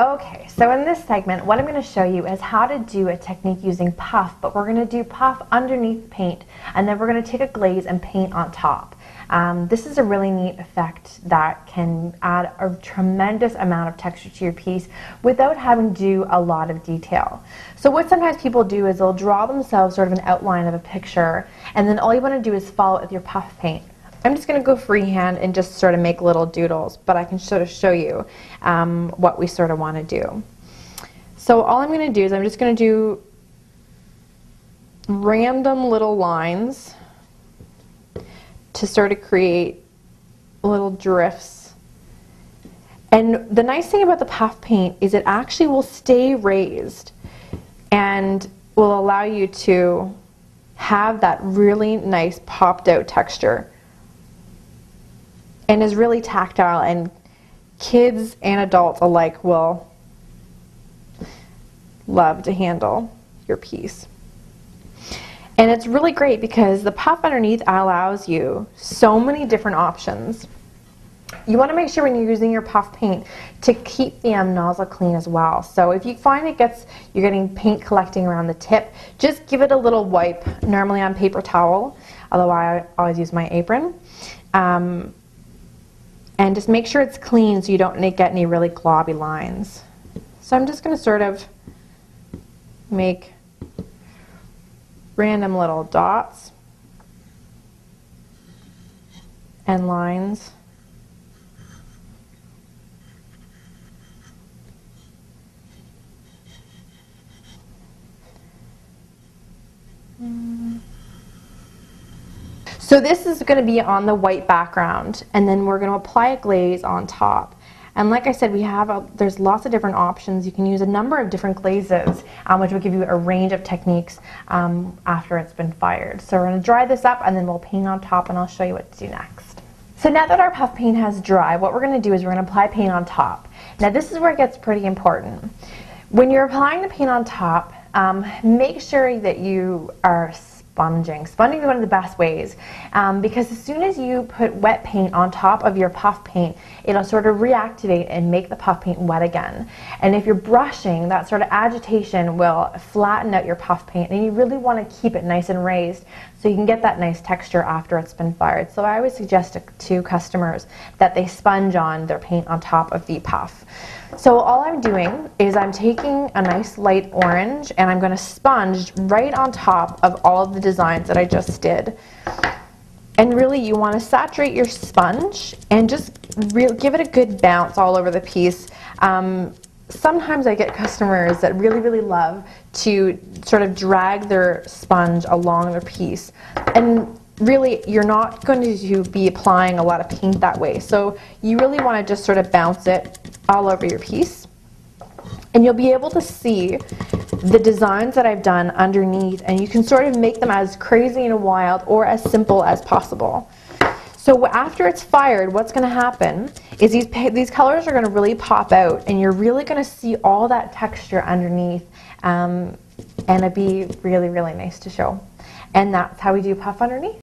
Okay, so in this segment, what I'm going to show you is how to do a technique using puff, but we're going to do puff underneath paint, and then we're going to take a glaze and paint on top. This is a really neat effect that can add a tremendous amount of texture to your piece without having to do a lot of detail. So what sometimes people do is they'll draw themselves sort of an outline of a picture, and then all you want to do is follow it with your puff paint. I'm just going to go freehand and just sort of make little doodles, but I can sort of show you what we sort of want to do. So all I'm going to do is I'm just going to do random little lines to sort of create little drifts. And the nice thing about the puff paint is it actually will stay raised and will allow you to have that really nice popped out texture. And is really tactile, and kids and adults alike will love to handle your piece. And it's really great because the puff underneath allows you so many different options. You want to make sure when you're using your puff paint to keep the nozzle clean as well. So if you find you're getting paint collecting around the tip, just give it a little wipe, normally on paper towel, although I always use my apron. And just make sure it's clean so you don't get any really globby lines. So I'm just going to sort of make random little dots and lines. So this is going to be on the white background, and then we're going to apply a glaze on top. And like I said, there's lots of different options. You can use a number of different glazes, which will give you a range of techniques after it's been fired. So we're going to dry this up, and then we'll paint on top, and I'll show you what to do next. So now that our puff paint has dried, what we're going to do is we're going to apply paint on top. Now this is where it gets pretty important. When you're applying the paint on top, make sure that you are sponging. Sponging is one of the best ways because as soon as you put wet paint on top of your puff paint, it'll sort of reactivate and make the puff paint wet again. And if you're brushing, that sort of agitation will flatten out your puff paint, and you really want to keep it nice and raised so you can get that nice texture after it's been fired. So I always suggest to customers that they sponge on their paint on top of the puff. So all I'm doing is I'm taking a nice light orange and I'm going to sponge right on top of all of the designs that I just did. And really you want to saturate your sponge and just give it a good bounce all over the piece. Sometimes I get customers that really love to sort of drag their sponge along their piece. And really, you're not going to be applying a lot of paint that way. So you really want to just sort of bounce it all over your piece. And you'll be able to see the designs that I've done underneath, and you can sort of make them as crazy and wild or as simple as possible. So after it's fired, what's going to happen is these colors are going to really pop out, and you're really going to see all that texture underneath, and it'd be really nice to show. And that's how we do puff underneath.